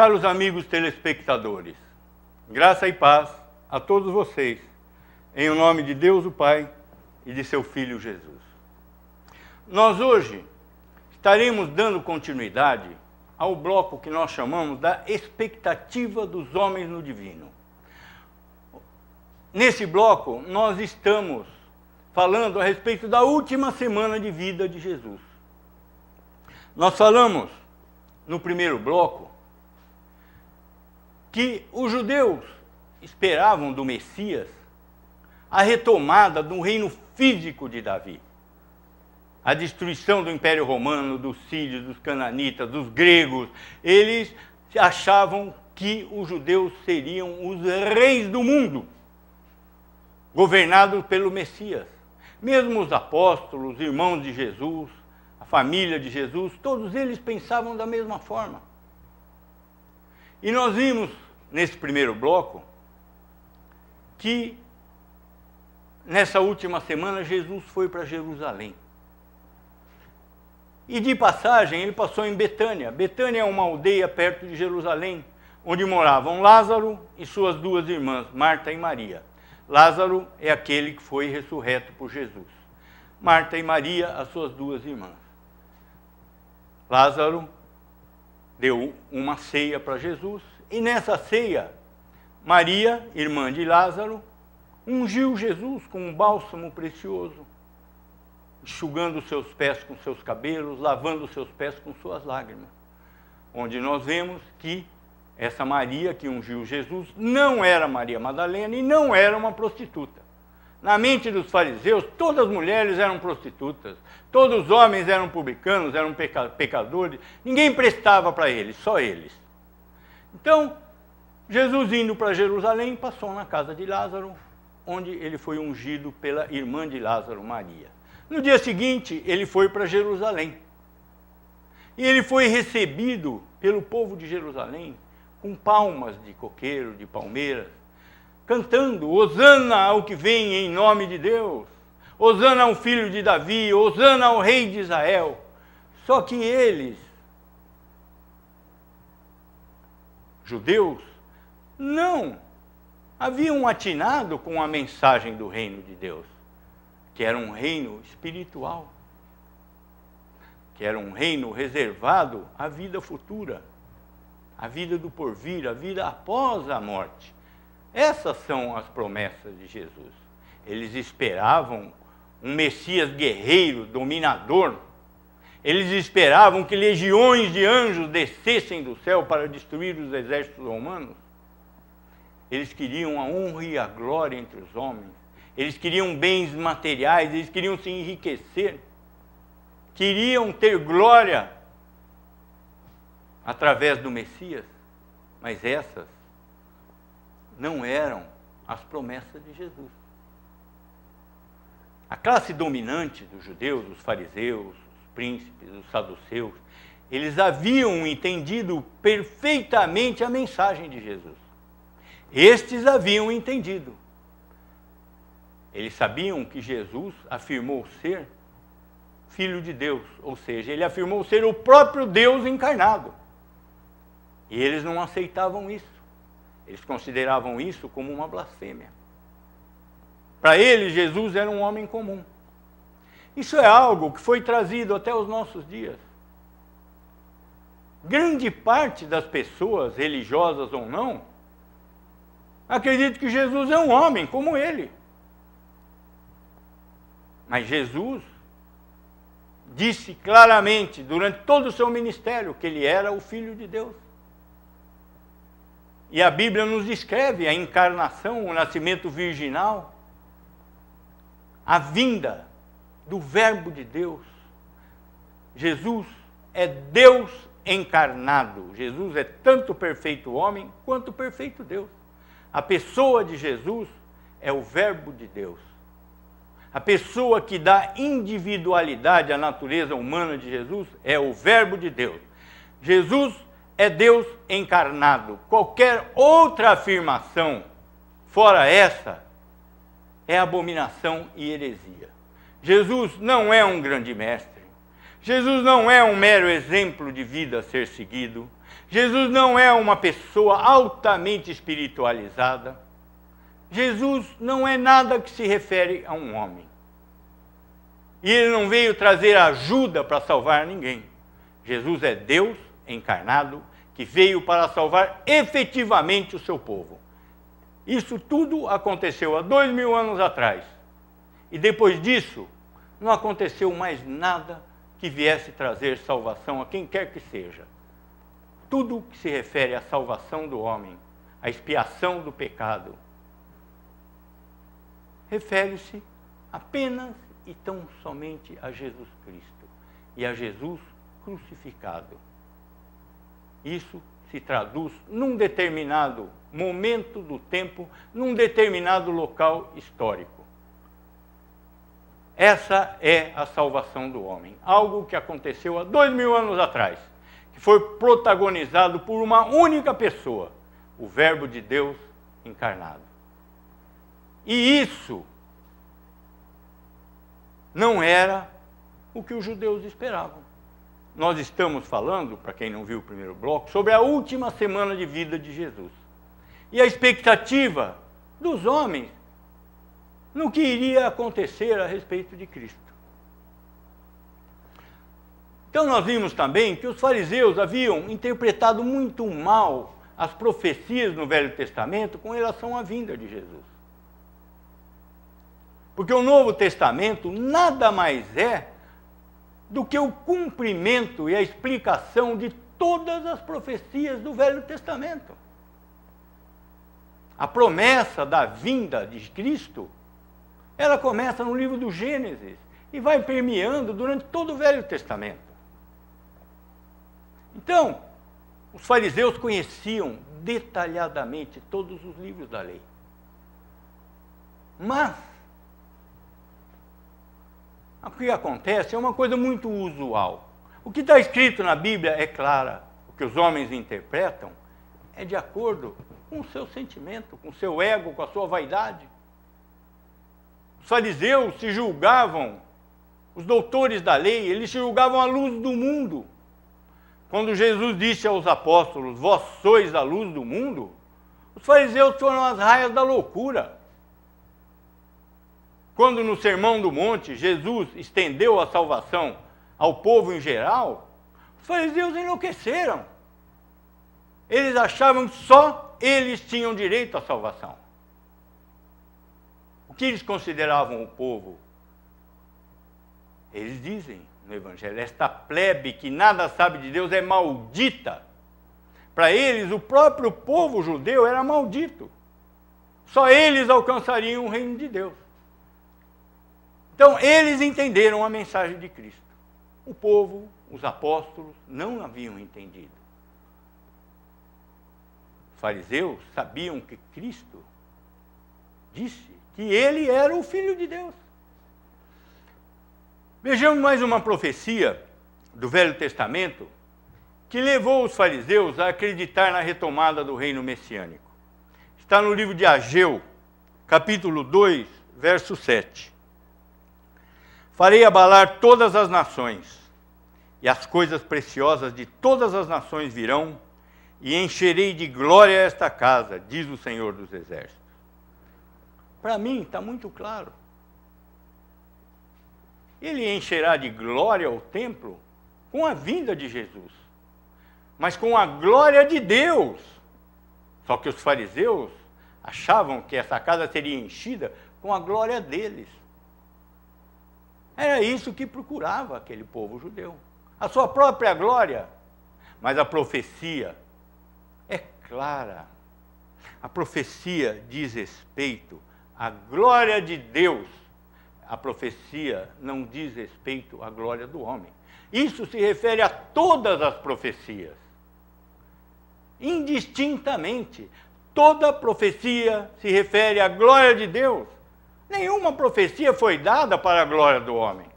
Caros amigos telespectadores, graça e paz a todos vocês, em nome de Deus o Pai e de seu Filho Jesus. Nós hoje estaremos dando continuidade ao bloco que nós chamamos da expectativa dos homens no divino. Nesse bloco, nós estamos falando a respeito da última semana de vida de Jesus. Nós falamos, no primeiro bloco, que os judeus esperavam do Messias a retomada do reino físico de Davi. A destruição do Império Romano, dos sírios, dos cananitas, dos gregos. Eles achavam que os judeus seriam os reis do mundo, governados pelo Messias. Mesmo os apóstolos, os irmãos de Jesus, a família de Jesus, todos eles pensavam da mesma forma. E nós vimos, nesse primeiro bloco, que nessa última semana Jesus foi para Jerusalém. E de passagem ele passou em Betânia. Betânia é uma aldeia perto de Jerusalém, onde moravam Lázaro e suas duas irmãs, Marta e Maria. Lázaro é aquele que foi ressurreto por Jesus. Marta e Maria, as suas duas irmãs. Lázaro deu uma ceia para Jesus, e nessa ceia, Maria, irmã de Lázaro, ungiu Jesus com um bálsamo precioso, enxugando os seus pés com seus cabelos, lavando os seus pés com suas lágrimas. Onde nós vemos que essa Maria que ungiu Jesus não era Maria Madalena e não era uma prostituta. Na mente dos fariseus, todas as mulheres eram prostitutas, todos os homens eram publicanos, eram pecadores, ninguém prestava para eles, só eles. Então, Jesus indo para Jerusalém, passou na casa de Lázaro, onde ele foi ungido pela irmã de Lázaro, Maria. No dia seguinte, ele foi para Jerusalém. E ele foi recebido pelo povo de Jerusalém com palmas de coqueiro, de palmeiras, cantando: Hosana ao que vem em nome de Deus, Hosana ao filho de Davi, Hosana ao rei de Israel. Só que eles, judeus, não haviam atinado com a mensagem do reino de Deus, que era um reino espiritual, que era um reino reservado à vida futura, à vida do porvir, à vida após a morte. Essas são as promessas de Jesus. Eles esperavam um Messias guerreiro, dominador. Eles esperavam que legiões de anjos descessem do céu para destruir os exércitos romanos. Eles queriam a honra e a glória entre os homens. Eles queriam bens materiais, eles queriam se enriquecer. Queriam ter glória através do Messias. Mas essas não eram as promessas de Jesus. A classe dominante dos judeus, os fariseus, os príncipes, os saduceus, eles haviam entendido perfeitamente a mensagem de Jesus. Estes haviam entendido. Eles sabiam que Jesus afirmou ser Filho de Deus, ou seja, ele afirmou ser o próprio Deus encarnado. E eles não aceitavam isso. Eles consideravam isso como uma blasfêmia. Para eles, Jesus era um homem comum. Isso é algo que foi trazido até os nossos dias. Grande parte das pessoas, religiosas ou não, acredita que Jesus é um homem como ele. Mas Jesus disse claramente, durante todo o seu ministério, que ele era o Filho de Deus. E a Bíblia nos descreve a encarnação, o nascimento virginal, a vinda do Verbo de Deus. Jesus é Deus encarnado. Jesus é tanto perfeito homem quanto perfeito Deus. A pessoa de Jesus é o Verbo de Deus. A pessoa que dá individualidade à natureza humana de Jesus é o Verbo de Deus. Jesus é Deus encarnado. Qualquer outra afirmação fora essa é abominação e heresia. Jesus não é um grande mestre. Jesus não é um mero exemplo de vida a ser seguido. Jesus não é uma pessoa altamente espiritualizada. Jesus não é nada que se refere a um homem. E ele não veio trazer ajuda para salvar ninguém. Jesus é Deus encarnado, que veio para salvar efetivamente o seu povo. Isso tudo aconteceu há 2000 anos atrás. E depois disso, não aconteceu mais nada que viesse trazer salvação a quem quer que seja. Tudo que se refere à salvação do homem, à expiação do pecado, refere-se apenas e tão somente a Jesus Cristo e a Jesus crucificado. Isso se traduz num determinado momento do tempo, num determinado local histórico. Essa é a salvação do homem, algo que aconteceu há 2000 anos atrás, que foi protagonizado por uma única pessoa, o Verbo de Deus encarnado. E isso não era o que os judeus esperavam. Nós estamos falando, para quem não viu o primeiro bloco, sobre a última semana de vida de Jesus. E a expectativa dos homens no que iria acontecer a respeito de Cristo. Então nós vimos também que os fariseus haviam interpretado muito mal as profecias no Velho Testamento com relação à vinda de Jesus. Porque o Novo Testamento nada mais é do que o cumprimento e a explicação de todas as profecias do Velho Testamento. A promessa da vinda de Cristo, ela começa no livro do Gênesis e vai permeando durante todo o Velho Testamento. Então, os fariseus conheciam detalhadamente todos os livros da lei. Mas o que acontece é uma coisa muito usual. O que está escrito na Bíblia é clara. O que os homens interpretam é de acordo com o seu sentimento, com o seu ego, com a sua vaidade. Os fariseus se julgavam, os doutores da lei, eles se julgavam a luz do mundo. Quando Jesus disse aos apóstolos, vós sois a luz do mundo, os fariseus foram as raias da loucura. Quando no Sermão do Monte, Jesus estendeu a salvação ao povo em geral, os fariseus enlouqueceram. Eles achavam que só eles tinham direito à salvação. O que eles consideravam o povo? Eles dizem no Evangelho, esta plebe que nada sabe de Deus é maldita. Para eles, o próprio povo judeu era maldito. Só eles alcançariam o reino de Deus. Então, eles entenderam a mensagem de Cristo. O povo, os apóstolos, não haviam entendido. Os fariseus sabiam que Cristo disse que ele era o Filho de Deus. Vejamos mais uma profecia do Velho Testamento que levou os fariseus a acreditar na retomada do reino messiânico. Está no livro de Ageu, capítulo 2, verso 7. Farei abalar todas as nações, e as coisas preciosas de todas as nações virão, e encherei de glória esta casa, diz o Senhor dos Exércitos. Para mim está muito claro. Ele encherá de glória o templo com a vinda de Jesus, mas com a glória de Deus. Só que os fariseus achavam que essa casa seria enchida com a glória deles. Era isso que procurava aquele povo judeu, a sua própria glória. Mas a profecia é clara. A profecia diz respeito à glória de Deus. A profecia não diz respeito à glória do homem. Isso se refere a todas as profecias. Indistintamente, toda profecia se refere à glória de Deus. Nenhuma profecia foi dada para a glória do homem.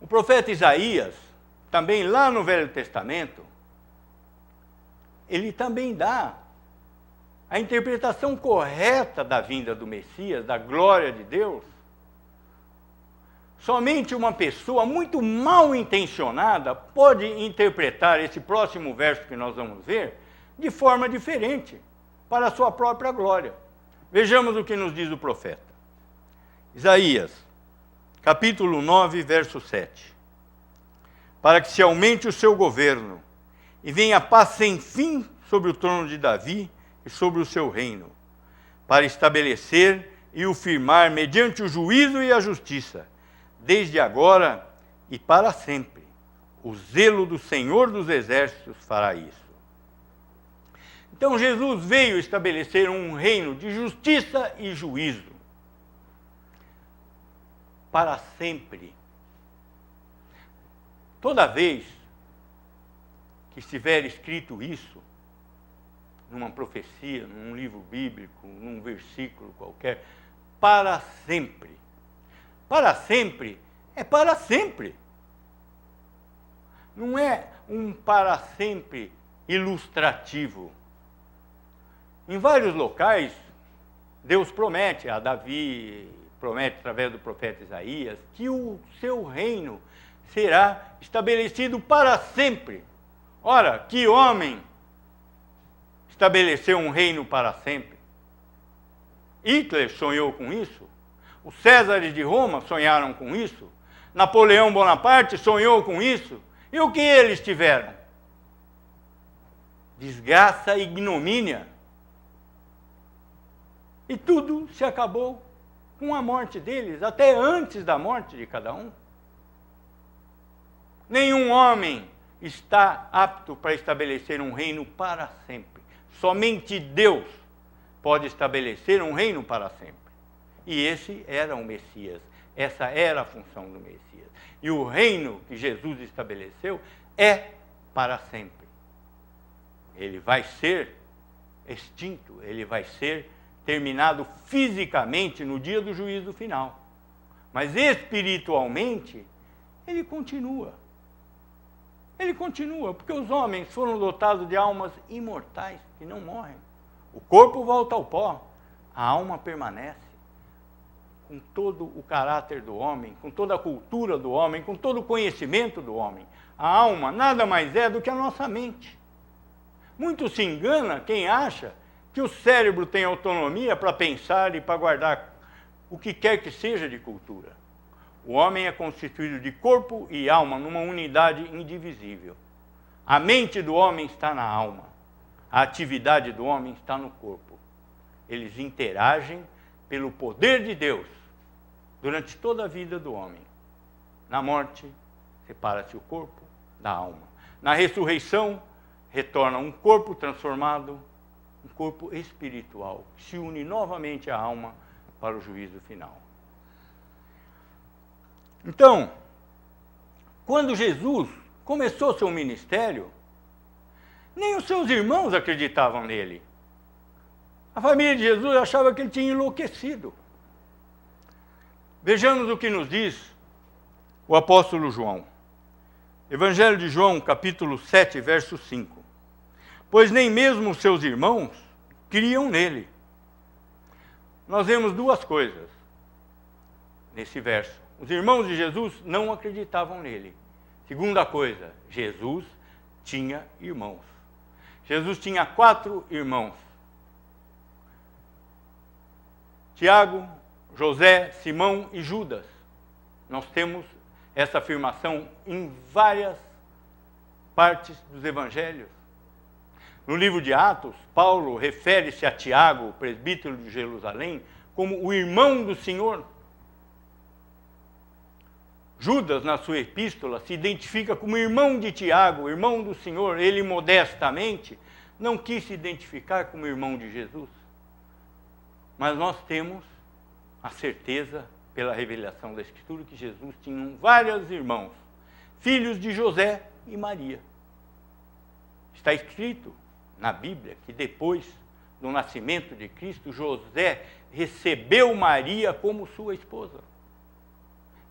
O profeta Isaías, também lá no Velho Testamento, ele também dá a interpretação correta da vinda do Messias, da glória de Deus, somente uma pessoa muito mal intencionada pode interpretar esse próximo verso que nós vamos ver de forma diferente, para a sua própria glória. Vejamos o que nos diz o profeta. Isaías, capítulo 9, verso 7. Para que se aumente o seu governo, e venha paz sem fim sobre o trono de Davi e sobre o seu reino, para estabelecer e o firmar mediante o juízo e a justiça, desde agora e para sempre. O zelo do Senhor dos Exércitos fará isso. Então Jesus veio estabelecer um reino de justiça e juízo para sempre. Toda vez que estiver escrito isso, numa profecia, num livro bíblico, num versículo qualquer, para sempre. Para sempre é para sempre. Não é um para sempre ilustrativo. Em vários locais, Deus promete a Davi, promete através do profeta Isaías, que o seu reino será estabelecido para sempre. Ora, que homem estabeleceu um reino para sempre? Hitler sonhou com isso. Os Césares de Roma sonharam com isso. Napoleão Bonaparte sonhou com isso. E o que eles tiveram? Desgraça e ignomínia. E tudo se acabou com a morte deles, até antes da morte de cada um. Nenhum homem está apto para estabelecer um reino para sempre. Somente Deus pode estabelecer um reino para sempre. E esse era o Messias. Essa era a função do Messias. E o reino que Jesus estabeleceu é para sempre. Ele vai ser extinto, ele vai ser terminado fisicamente no dia do juízo final. Mas espiritualmente, ele continua. Ele continua, porque os homens foram dotados de almas imortais, que não morrem. O corpo volta ao pó, a alma permanece. Com todo o caráter do homem, com toda a cultura do homem, com todo o conhecimento do homem. A alma nada mais é do que a nossa mente. Muito se engana quem acha que o cérebro tem autonomia para pensar e para guardar o que quer que seja de cultura. O homem é constituído de corpo e alma numa unidade indivisível. A mente do homem está na alma. A atividade do homem está no corpo. Eles interagem pelo poder de Deus durante toda a vida do homem. Na morte, separa-se o corpo da alma. Na ressurreição, retorna um corpo transformado, um corpo espiritual, que se une novamente à alma para o juízo final. Então, quando Jesus começou seu ministério, nem os seus irmãos acreditavam nele. A família de Jesus achava que ele tinha enlouquecido. Vejamos o que nos diz o apóstolo João. Evangelho de João, capítulo 7, verso 5. Pois nem mesmo os seus irmãos criam nele. Nós vemos duas coisas nesse verso. Os irmãos de Jesus não acreditavam nele. Segunda coisa, Jesus tinha irmãos. Jesus tinha 4 irmãos. Tiago, José, Simão e Judas. Nós temos essa afirmação em várias partes dos evangelhos. No livro de Atos, Paulo refere-se a Tiago, o presbítero de Jerusalém, como o irmão do Senhor. Judas, na sua epístola, se identifica como irmão de Tiago, irmão do Senhor. Ele, modestamente, não quis se identificar como irmão de Jesus. Mas nós temos a certeza, pela revelação da Escritura, que Jesus tinha vários irmãos, filhos de José e Maria. Está escrito na Bíblia que depois do nascimento de Cristo, José recebeu Maria como sua esposa.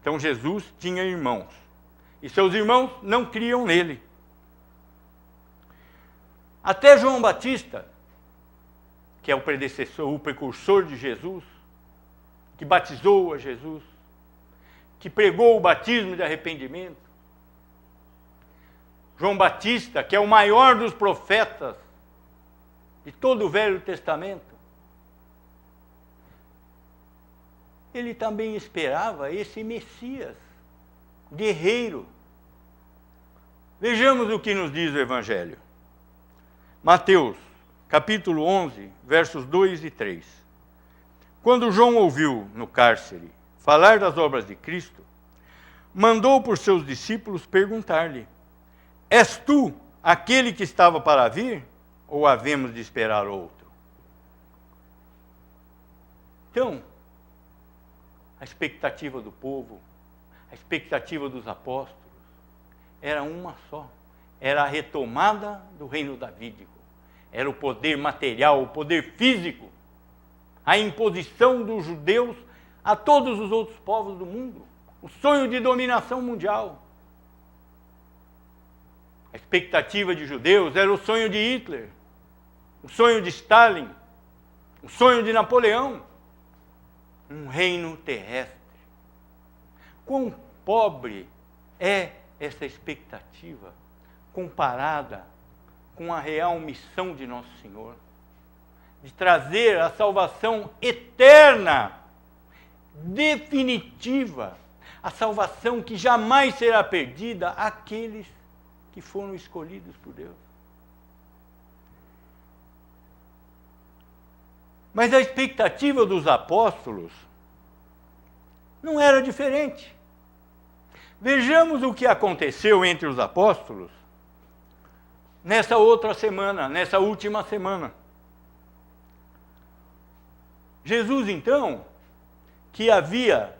Então Jesus tinha irmãos, e seus irmãos não criam nele. Até João Batista, que é o predecessor, o precursor de Jesus, que batizou a Jesus, que pregou o batismo de arrependimento. João Batista, que é o maior dos profetas de todo o Velho Testamento, ele também esperava esse Messias, guerreiro. Vejamos o que nos diz o Evangelho. Mateus, capítulo 11, versos 2 e 3. Quando João ouviu no cárcere falar das obras de Cristo, mandou por seus discípulos perguntar-lhe: És tu aquele que estava para vir, ou havemos de esperar outro? Então, a expectativa do povo, a expectativa dos apóstolos, era uma só. Era a retomada do reino davídico. Era o poder material, o poder físico, a imposição dos judeus a todos os outros povos do mundo. O sonho de dominação mundial. A expectativa de judeus era o sonho de Hitler, o sonho de Stalin, o sonho de Napoleão. Um reino terrestre. Quão pobre é essa expectativa comparada com a real missão de Nosso Senhor, de trazer a salvação eterna, definitiva, a salvação que jamais será perdida àqueles que foram escolhidos por Deus. Mas a expectativa dos apóstolos não era diferente. Vejamos o que aconteceu entre os apóstolos nessa outra semana, nessa última semana. Jesus, então, que havia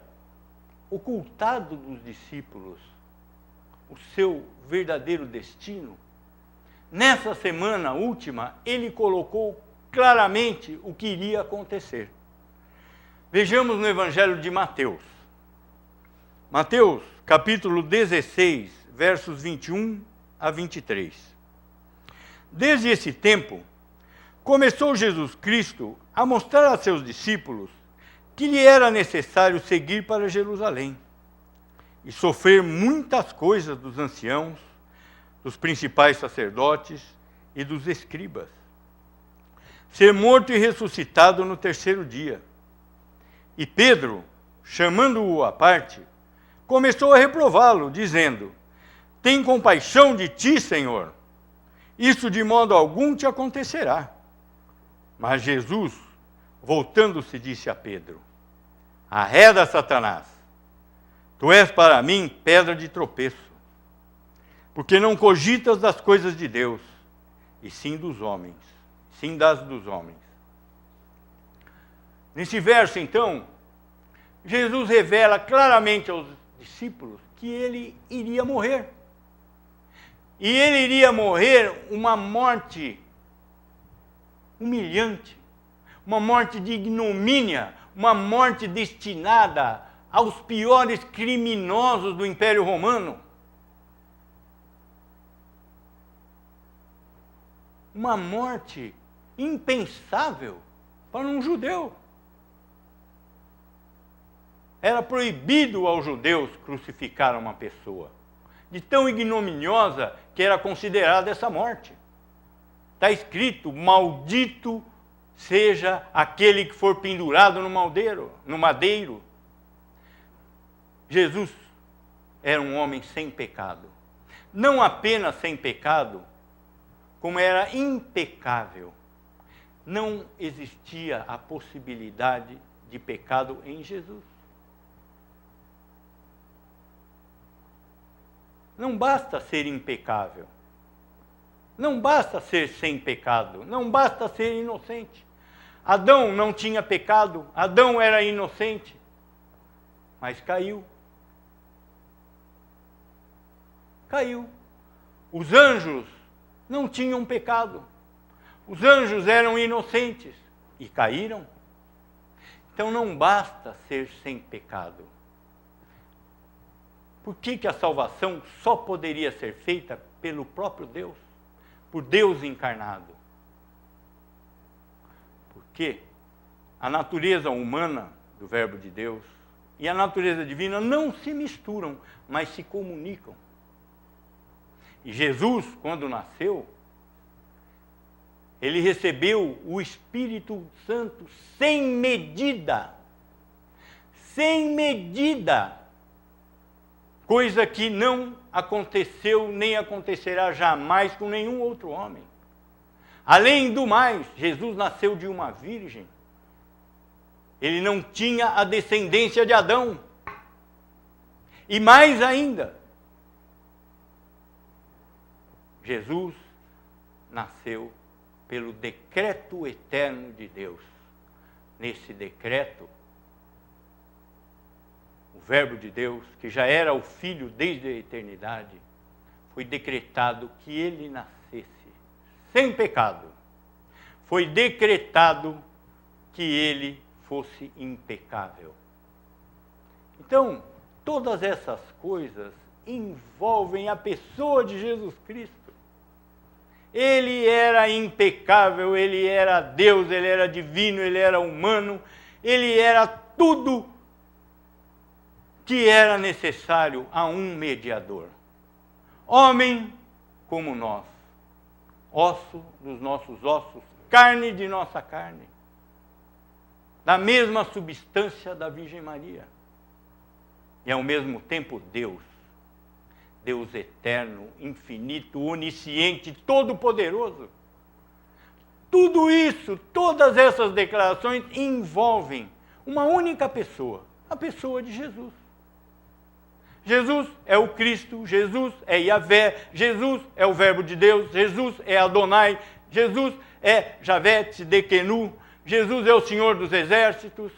ocultado dos discípulos o seu verdadeiro destino, nessa semana última, ele colocou claramente o que iria acontecer. Vejamos no Evangelho de Mateus. Mateus, capítulo 16, versos 21 a 23. Desde esse tempo, começou Jesus Cristo a mostrar a seus discípulos que lhe era necessário seguir para Jerusalém e sofrer muitas coisas dos anciãos, dos principais sacerdotes e dos escribas, ser morto e ressuscitado no terceiro dia. E Pedro, chamando-o à parte, começou a reprová-lo, dizendo: Tem compaixão de ti, Senhor, isso de modo algum te acontecerá. Mas Jesus, voltando-se, disse a Pedro: Arreda, Satanás, tu és para mim pedra de tropeço, porque não cogitas das coisas de Deus, e sim dos homens, sim das dos homens. Nesse verso, então, Jesus revela claramente aos discípulos que ele iria morrer. E ele iria morrer uma morte humilhante, uma morte de ignomínia, uma morte destinada aos piores criminosos do Império Romano. Uma morte impensável para um judeu. Era proibido aos judeus crucificar uma pessoa, de tão ignominiosa que era considerada essa morte. Está escrito: maldito seja aquele que for pendurado no madeiro. Jesus era um homem sem pecado. Não apenas sem pecado, como era impecável. Não existia a possibilidade de pecado em Jesus. Não basta ser impecável. Não basta ser sem pecado. Não basta ser inocente. Adão não tinha pecado. Adão era inocente. Mas caiu. Caiu. Os anjos não tinham pecado. Os anjos eram inocentes e caíram. Então não basta ser sem pecado. Por que a salvação só poderia ser feita pelo próprio Deus? Por Deus encarnado? Porque a natureza humana do Verbo de Deus e a natureza divina não se misturam, mas se comunicam. E Jesus, quando nasceu, ele recebeu o Espírito Santo sem medida. Sem medida. Coisa que não aconteceu nem acontecerá jamais com nenhum outro homem. Além do mais, Jesus nasceu de uma virgem. Ele não tinha a descendência de Adão. E mais ainda, Jesus nasceu pelo decreto eterno de Deus. Nesse decreto, o Verbo de Deus, que já era o Filho desde a eternidade, foi decretado que ele nascesse sem pecado. Foi decretado que ele fosse impecável. Então, todas essas coisas envolvem a pessoa de Jesus Cristo. Ele era impecável, ele era Deus, ele era divino, ele era humano, ele era tudo que era necessário a um mediador. Homem como nós, osso dos nossos ossos, carne de nossa carne, da mesma substância da Virgem Maria. E ao mesmo tempo Deus, Deus eterno, infinito, onisciente, todo-poderoso. Tudo isso, todas essas declarações envolvem uma única pessoa, a pessoa de Jesus. Jesus é o Cristo, Jesus é Yahvé, Jesus é o Verbo de Deus, Jesus é Adonai, Jesus é Javé Tsidkenu, Jesus é o Senhor dos Exércitos,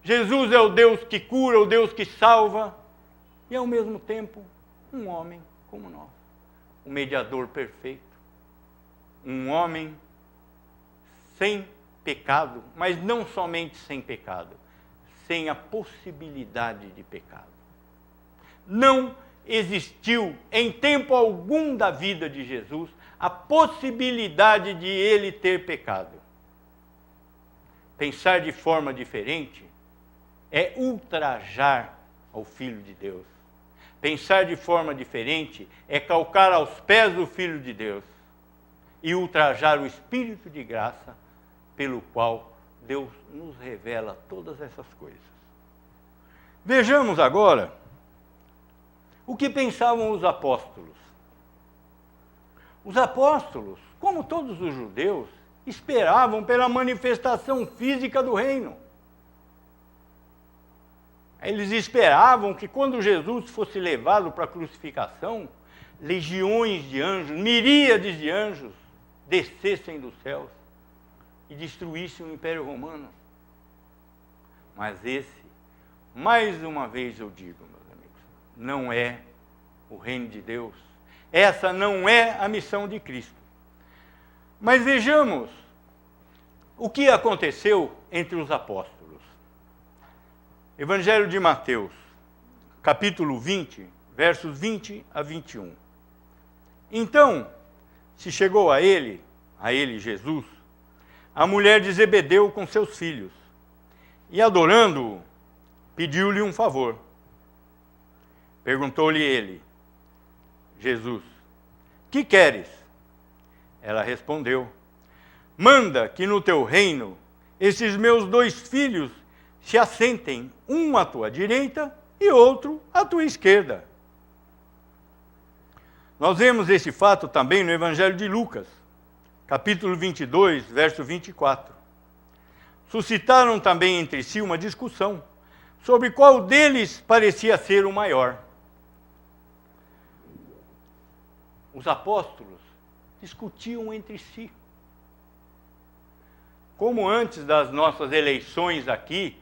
Jesus é o Deus que cura, o Deus que salva, e ao mesmo tempo um homem como nós, um mediador perfeito, um homem sem pecado, mas não somente sem pecado, sem a possibilidade de pecado. Não existiu em tempo algum da vida de Jesus a possibilidade de ele ter pecado. Pensar de forma diferente é ultrajar ao Filho de Deus. Pensar de forma diferente é calcar aos pés do Filho de Deus e ultrajar o Espírito de graça pelo qual Deus nos revela todas essas coisas. Vejamos agora o que pensavam os apóstolos. Os apóstolos, como todos os judeus, esperavam pela manifestação física do reino. Eles esperavam que quando Jesus fosse levado para a crucificação, legiões de anjos, miríades de anjos, descessem dos céus e destruíssem o Império Romano. Mas esse, mais uma vez eu digo, meus amigos, não é o reino de Deus. Essa não é a missão de Cristo. Mas vejamos o que aconteceu entre os apóstolos. Evangelho de Mateus, capítulo 20, versos 20 a 21. Então, se chegou a ele Jesus, a mulher de Zebedeu com seus filhos, e adorando-o, pediu-lhe um favor. Perguntou-lhe ele, Jesus, que queres? Ela respondeu, manda que no teu reino esses meus 2 filhos se assentem, um à tua direita e outro à tua esquerda. Nós vemos esse fato também no Evangelho de Lucas, capítulo 22, verso 24. Suscitaram também entre si uma discussão sobre qual deles parecia ser o maior. Os apóstolos discutiam entre si. Como antes das nossas eleições aqui,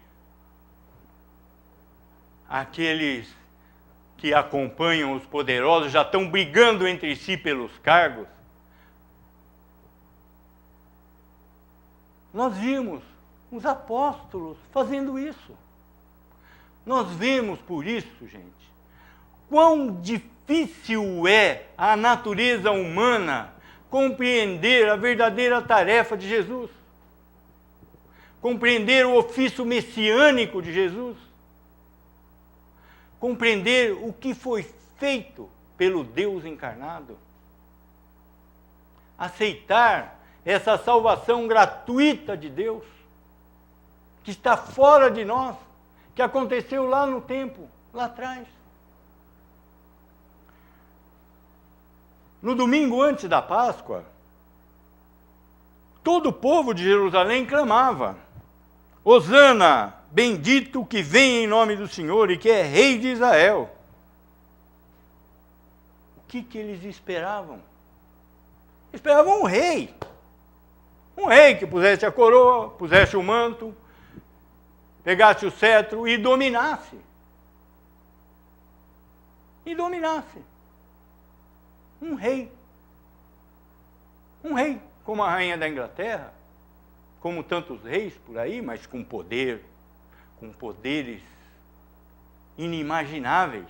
aqueles que acompanham os poderosos já estão brigando entre si pelos cargos. Nós vimos os apóstolos fazendo isso. Nós vemos por isso, gente, quão difícil é a natureza humana compreender a verdadeira tarefa de Jesus, compreender o ofício messiânico de Jesus. compreender o que foi feito pelo Deus encarnado. Aceitar essa salvação gratuita de Deus, que está fora de nós, que aconteceu lá no tempo, lá atrás. No domingo antes da Páscoa, todo o povo de Jerusalém clamava: Hosana, bendito que vem em nome do Senhor e que é rei de Israel. O que eles esperavam? Esperavam um rei que pusesse a coroa, pusesse o manto, pegasse o cetro e dominasse. Um rei, como a rainha da Inglaterra, como tantos reis por aí, mas com poder, com poderes inimagináveis,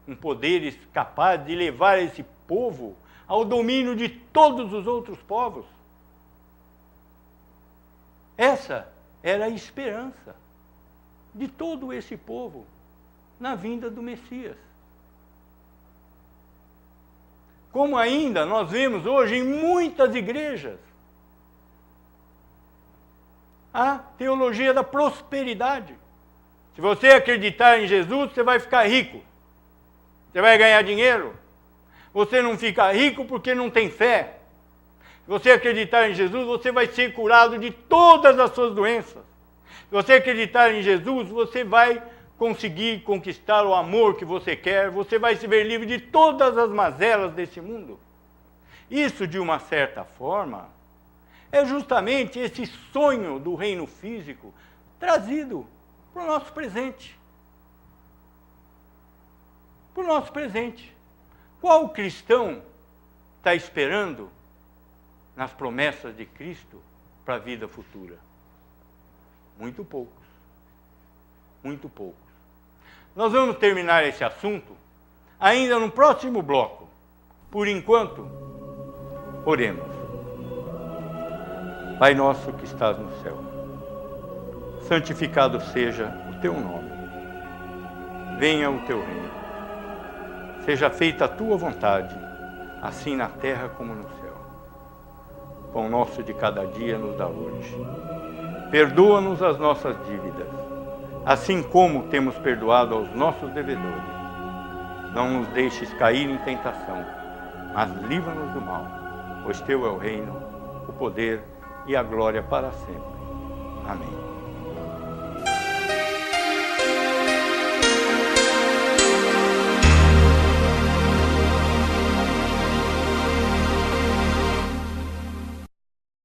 com poderes capazes de levar esse povo ao domínio de todos os outros povos. Essa era a esperança de todo esse povo na vinda do Messias. Como ainda nós vemos hoje em muitas igrejas, a teologia da prosperidade. Se você acreditar em Jesus, você vai ficar rico. Você vai ganhar dinheiro. Você não fica rico porque não tem fé. Se você acreditar em Jesus, você vai ser curado de todas as suas doenças. Se você acreditar em Jesus, você vai conseguir conquistar o amor que você quer, você vai se ver livre de todas as mazelas desse mundo. Isso, de uma certa forma, é justamente esse sonho do reino físico trazido para o nosso presente. Para o nosso presente. Qual cristão está esperando nas promessas de Cristo para a vida futura? Muito poucos. Muito poucos. Nós vamos terminar esse assunto ainda no próximo bloco. Por enquanto, oremos. Pai nosso que estás no céu, santificado seja o teu nome. Venha o teu reino. Seja feita a tua vontade, assim na terra como no céu. Pão nosso de cada dia nos dá hoje. Perdoa-nos as nossas dívidas, assim como temos perdoado aos nossos devedores. Não nos deixes cair em tentação, mas livra-nos do mal, pois teu é o reino, o poder e a glória para sempre. Amém.